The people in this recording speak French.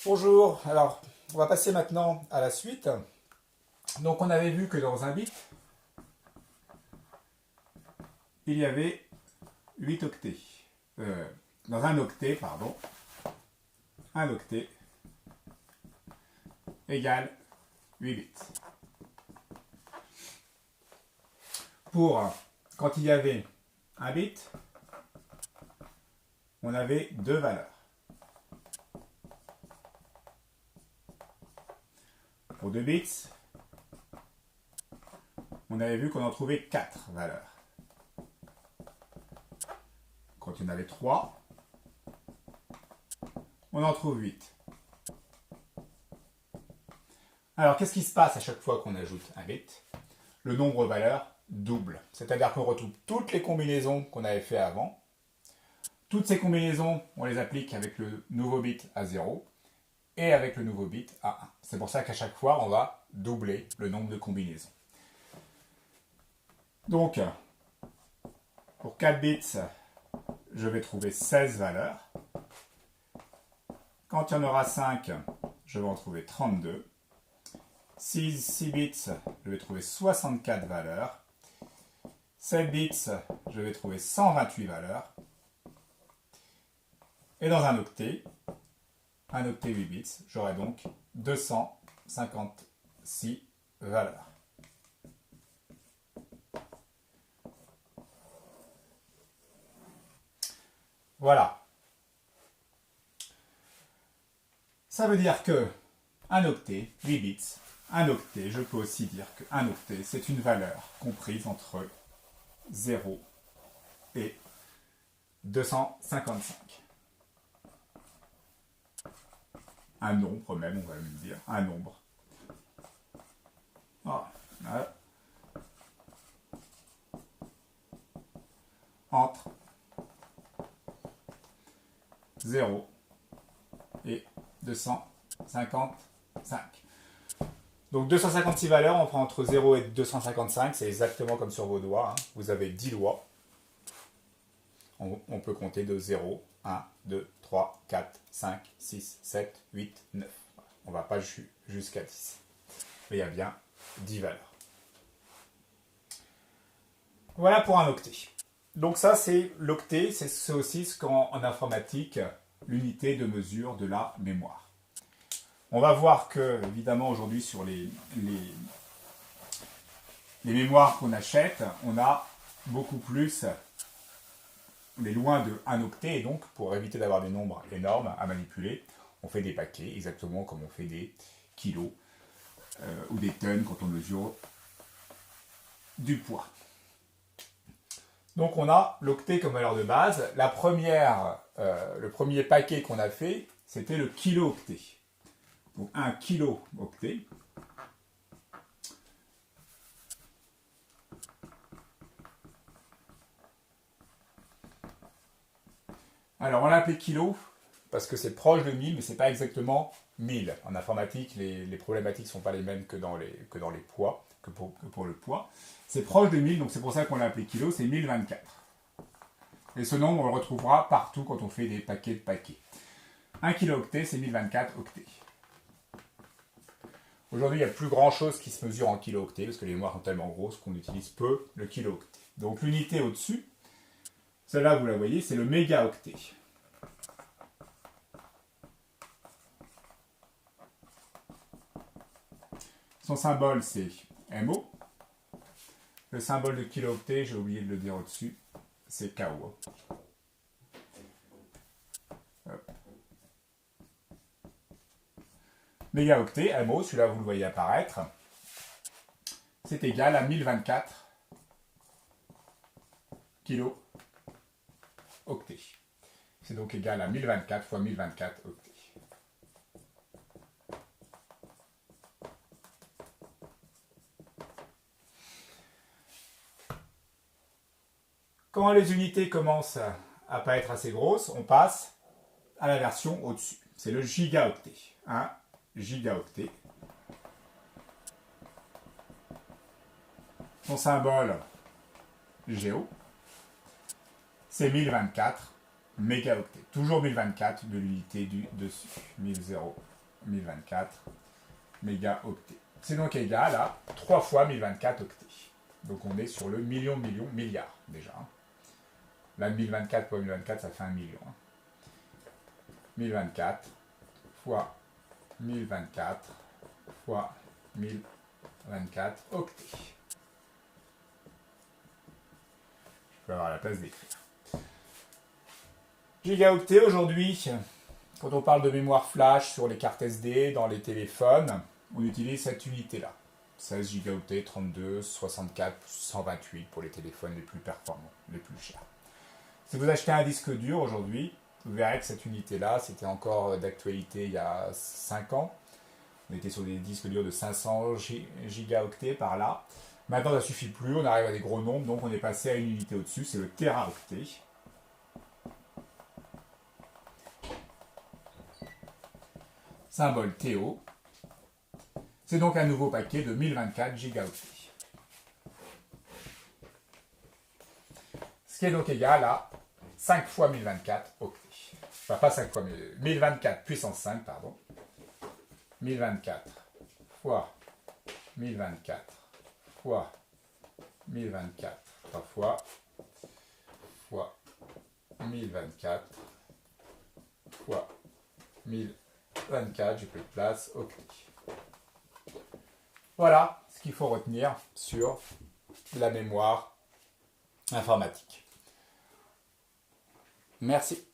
Bonjour, alors on va passer maintenant à la suite. Donc on avait vu que dans un bit, il y avait 8 octets. Dans un octet, pardon, un octet égale 8 bits. Pour quand il y avait un bit, on avait deux valeurs. Pour 2 bits, on avait vu qu'on en trouvait 4 valeurs. Quand il y en avait 3, on en trouve 8. Alors qu'est-ce qui se passe à chaque fois qu'on ajoute un bit? Le nombre de valeurs double. C'est-à-dire qu'on retrouve toutes les combinaisons qu'on avait fait avant. Toutes ces combinaisons, on les applique avec le nouveau bit à 0 et avec le nouveau bit à 1. C'est pour ça qu'à chaque fois, on va doubler le nombre de combinaisons. Donc, pour 4 bits, je vais trouver 16 valeurs. Quand il y en aura 5, je vais en trouver 32. 6 bits, je vais trouver 64 valeurs. 7 bits, je vais trouver 128 valeurs. Et dans un octet 8 bits, j'aurai donc 256 valeurs. Voilà. Ça veut dire que un octet, 8 bits, un octet, je peux aussi dire qu'un octet, c'est une valeur comprise entre 0 et 255. Un nombre même, on va même dire, un nombre. Voilà. Entre 0 et 255. Donc 256 valeurs, on prend entre 0 et 255, c'est exactement comme sur vos doigts. Hein. Vous avez 10 doigts. On peut compter de 0, 1, 2, 3, 4, 5, 6, 7, 8, 9. On ne va pas jusqu'à 10. Mais il y a bien 10 valeurs. Voilà pour un octet. Donc ça, c'est l'octet, c'est aussi ce qu'en informatique, l'unité de mesure de la mémoire. On va voir que, évidemment, aujourd'hui, sur les mémoires qu'on achète, on a beaucoup plus, on est loin de 1 octet, et donc, pour éviter d'avoir des nombres énormes à manipuler, on fait des paquets, exactement comme on fait des kilos ou des tonnes quand on mesure du poids. Donc on a l'octet comme valeur de base. Le premier paquet qu'on a fait, c'était le kilo-octet. Donc un kilo-octet. Alors on l'a appelé kilo parce que c'est proche de 1000, mais c'est pas exactement 1000. En informatique, les problématiques ne sont pas les mêmes que dans les poids, que pour le poids. C'est proche de 1000, donc c'est pour ça qu'on l'a appelé kilo, c'est 1024. Et ce nombre, on le retrouvera partout quand on fait des paquets de paquets. Un kilo-octet, c'est 1024 octets. Aujourd'hui, il n'y a plus grand chose qui se mesure en kilo-octets, parce que les mémoires sont tellement grosses qu'on utilise peu le kilo-octet. Donc l'unité au-dessus, celle-là, vous la voyez, c'est le mégaoctet. Son symbole, c'est MO. Le symbole de kilo-octet, j'ai oublié de le dire au-dessus, c'est KO. Mégaoctet, MO, celui-là vous le voyez apparaître, c'est égal à 1024 kilo-octets. C'est donc égal à 1024 fois 1024 octets. Quand les unités commencent à pas être assez grosses, on passe à la version au-dessus. C'est le gigaoctet. Un gigaoctet. Son symbole GO, c'est 1024 mégaoctets. Toujours 1024 de l'unité du dessus. 1024 mégaoctets. C'est donc égal à 3 fois 1024 octets. Donc on est sur le million, milliard déjà. Là, 1024 fois 1024, ça fait 1 million. 1024 fois 1024 fois 1024 octets. Je peux avoir la place d'écrire. Gigaoctets aujourd'hui, quand on parle de mémoire flash sur les cartes SD, dans les téléphones, on utilise cette unité-là. 16 gigaoctets, 32, 64, 128 pour les téléphones les plus performants, les plus chers. Si vous achetez un disque dur aujourd'hui, vous verrez que cette unité-là, c'était encore d'actualité il y a 5 ans. On était sur des disques durs de 500 gigaoctets par là. Maintenant, ça ne suffit plus, on arrive à des gros nombres, donc on est passé à une unité au-dessus, c'est le téraoctet. Symbole TO. C'est donc un nouveau paquet de 1024 gigaoctets. Ce qui est donc égal à 5 fois 1024 octets. Enfin, pas 5 fois, mais 1024 puissance 5, pardon. 1024 fois 1024 fois 1024 3 fois 1024 fois 1024, j'ai plus de place, ok. Voilà ce qu'il faut retenir sur la mémoire informatique. Merci.